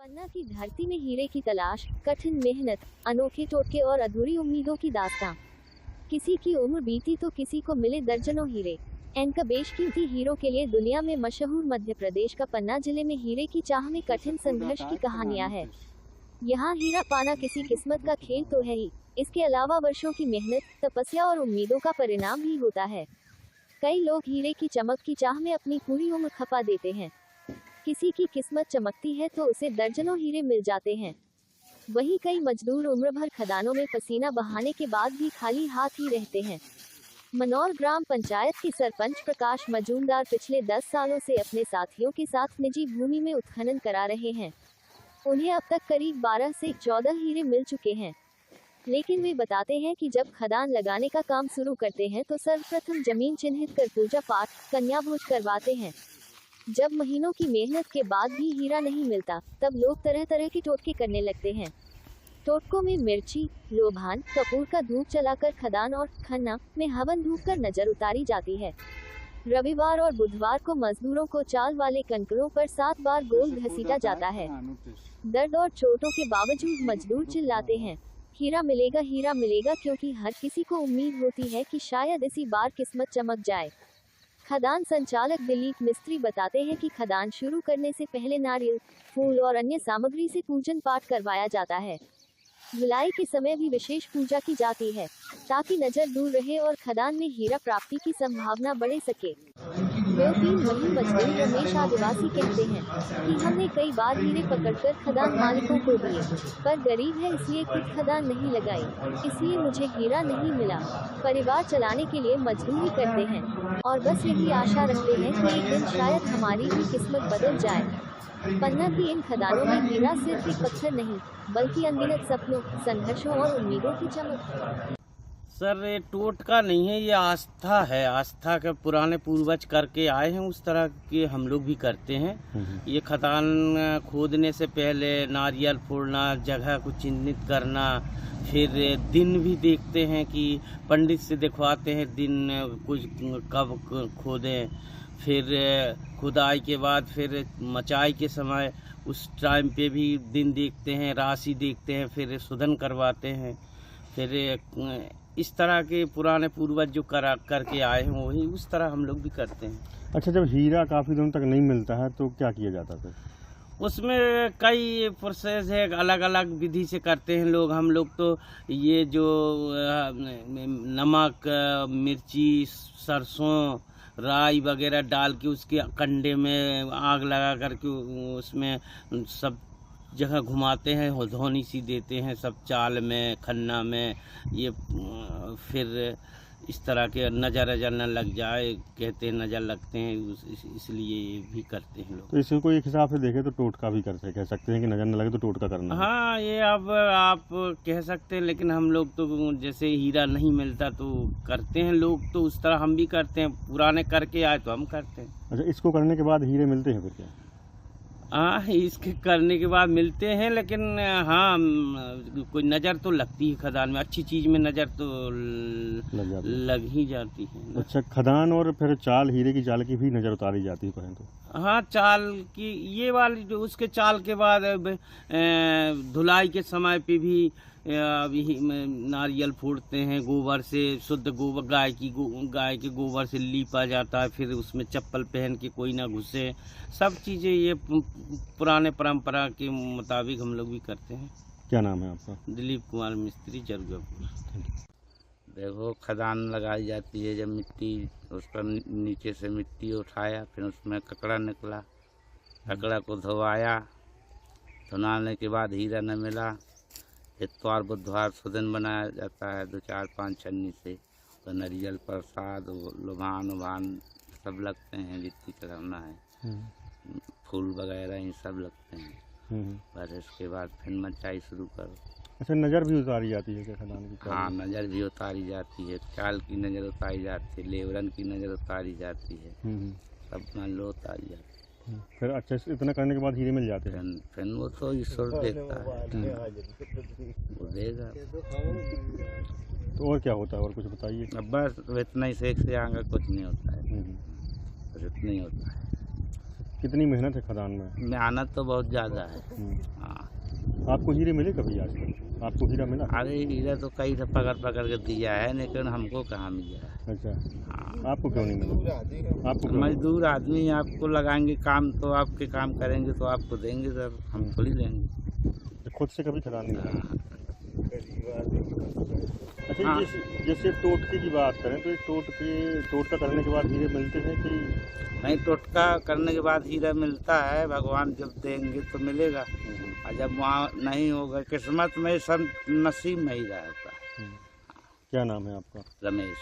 पन्ना की धरती में हीरे की तलाश, कठिन मेहनत, अनोखे टोटके और अधूरी उम्मीदों की दास्तां। किसी की उम्र बीती तो किसी को मिले दर्जनों हीरे। इनका बेशकीमती हीरो के लिए दुनिया में मशहूर मध्य प्रदेश का पन्ना जिले में हीरे की चाह में कठिन संघर्ष की कहानियां है। यहाँ हीरा पाना किसी किस्मत का खेल तो है ही, इसके अलावा वर्षों की मेहनत, तपस्या और उम्मीदों का परिणाम भी होता है। कई लोग हीरे की चमक की चाह में अपनी पूरी उम्र खपा देते हैं। किसी की किस्मत चमकती है तो उसे दर्जनों हीरे मिल जाते हैं। वहीं कई मजदूर उम्र भर खदानों में पसीना बहाने के बाद भी खाली हाथ ही रहते हैं। मनौर ग्राम पंचायत के सरपंच प्रकाश मजूमदार पिछले 10 सालों से अपने साथियों के साथ निजी भूमि में उत्खनन करा रहे हैं। उन्हें अब तक करीब 12 से 14 हीरे मिल चुके हैं। लेकिन वे बताते हैं कि जब खदान लगाने का काम शुरू करते हैं तो सर्वप्रथम जमीन चिन्हित कर पूजा पाठ, कन्या भोज करवाते हैं। जब महीनों की मेहनत के बाद भी हीरा नहीं मिलता, तब लोग तरह तरह के टोटके करने लगते हैं। टोटकों में मिर्ची, लोभान, कपूर का धूप जलाकर खदान और खन्ना में हवन धूप कर नजर उतारी जाती है। रविवार और बुधवार को मजदूरों को चाल वाले कंकड़ों पर 7 बार गोल घसीटा जाता है। दर्द और चोटों के बावजूद मजदूर चिल्लाते हैं, हीरा मिलेगा, क्योंकि हर किसी को उम्मीद होती है कि शायद इसी बार किस्मत चमक जाए। खदान संचालक दिलीप मिस्त्री बताते हैं कि खदान शुरू करने से पहले नारियल, फूल और अन्य सामग्री से पूजन पाठ करवाया जाता है। धुलाई के समय भी विशेष पूजा की जाती है, ताकि नजर दूर रहे और खदान में हीरा प्राप्ति की संभावना बढ़ सके। वही मजदूर रमेश आदिवासी कहते हैं कि हमने कई बार हीरे पकड़कर खदान मालिकों को दिए, पर गरीब है इसलिए खुद खदान नहीं लगाई, इसलिए मुझे हीरा नहीं मिला। परिवार चलाने के लिए मजदूरी करते हैं और बस यही आशा रखते हैं कि एक दिन शायद हमारी भी किस्मत बदल जाए। पन्ना की इन खदानों में हीरा सिर्फ एक पत्थर नहीं, बल्कि अनगिनत सपनों, संघर्षों और उम्मीदों की चमक। सर ये टोटका नहीं है, ये आस्था है। आस्था के पुराने पूर्वज करके आए हैं, उस तरह के हम लोग भी करते हैं। ये खदान खोदने से पहले नारियल फोड़ना, जगह को चिन्हित करना, फिर दिन भी देखते हैं कि पंडित से दिखवाते हैं दिन कुछ कब खोदें। फिर खुदाई के बाद फिर मचाई के समय उस टाइम पे भी दिन देखते हैं, राशि देखते हैं, फिर शोधन करवाते हैं। फिर इस तरह के पुराने पूर्वज जो करके आए हैं वही उस तरह हम लोग भी करते हैं। अच्छा, जब हीरा काफ़ी दिनों तक नहीं मिलता है तो क्या किया जाता है? उसमें कई प्रोसेस है, अलग अलग विधि से करते हैं लोग। हम लोग तो ये जो नमक, मिर्ची, सरसों, राई वगैरह डाल के उसके कंडे में आग लगा करके उसमें सब जगह घुमाते हैं, धोनी सी देते हैं सब चाल में, खन्ना में। ये फिर इस तरह के नज़र न लग जाए, कहते हैं नज़र लगते हैं, इसलिए ये भी करते हैं लोग। तो इसको कोई एक हिसाब से देखे तो टोटका भी कह सकते हैं कि नज़र न लगे तो टोटका करना। हाँ, ये अब आप कह सकते हैं, लेकिन हम लोग तो जैसे हीरा नहीं मिलता तो करते हैं लोग, तो उस तरह हम भी करते हैं। पुराने करके आए तो हम करते हैं। अच्छा, इसको करने के बाद हीरे मिलते हैं फिर क्या? हाँ, इसके करने के बाद मिलते हैं, लेकिन हाँ कोई नज़र तो लगती है खदान में। अच्छी चीज़ में नज़र तो लग ही जाती है। अच्छा, खदान और फिर चाल, हीरे की चाल की भी नज़र उतारी जाती है कहें तो? हाँ, चाल की ये वाली जो उसके चाल के बाद धुलाई के समय पे भी अभी नारियल फोड़ते हैं। गोबर से, शुद्ध गोबर, गाय के गोबर से लीपा जाता है। फिर उसमें चप्पल पहन के कोई ना घुसे। सब चीज़ें ये पुराने परंपरा के मुताबिक हम लोग भी करते हैं। क्या नाम है आपका? दिलीप कुमार मिस्त्री, जरगापुर। देखो, खदान लगाई जाती है। जब मिट्टी उस पर नीचे से मिट्टी उठाया, फिर उसमें ककड़ा निकला, ककड़ा को धोवाया। धुनाने के बाद हीरा न मिला, इतवार बुधवार शोधन बनाया जाता है 2, 4, 5 छन्नी से। तो नारियल, प्रसाद, लोभान सब लगते हैं, गिट्टी चढ़ाना है, फूल वगैरह ये सब लगते हैं। बस इसके बाद फिर मचाई शुरू करो। अच्छा, नज़र भी उतारी जाती है क्या खदान की? हाँ, नज़र भी उतारी जाती है, चाल की नज़र उतारी जाती है, लेवरन की नज़र उतारी जाती है, सब मान लो उतारी जाती है। फिर अच्छा, इतना करने के बाद हीरे मिल जाते हैं? फिर वो तो ईश्वर देखता है, वो देगा। तो और क्या होता है, और कुछ बताइए। अब बस इतना ही से आगे कुछ नहीं होता है, बस इतना ही होता है। कितनी मेहनत है खदान में? मेहनत तो बहुत ज़्यादा है। हम्म। हाँ, आपको हीरे मिले कभी आज तक? आपको हीरा मिला? अरे हीरा तो कई से पकड़ के दिया है, लेकिन हमको कहाँ मिला है। अच्छा, हाँ, आपको क्यों नहीं मिला? आपको क्यों? मजदूर आदमी हैं, आपको लगाएंगे काम तो आपके काम करेंगे तो आपको देंगे सर, हम थोड़ी देंगे। खुद से कभी खदान नहीं लगा? हाँ, अच्छा, हाँ। जैसे टोटके की बात करें तो ये टोटका करने के बाद हीरे मिलते हैं कि? नहीं, टोटका करने के बाद हीरा मिलता है, भगवान जब देंगे तो मिलेगा, और जब वहाँ नहीं होगा किस्मत में, सब नसीब में ही रहता है। क्या नाम है आपका? रमेश।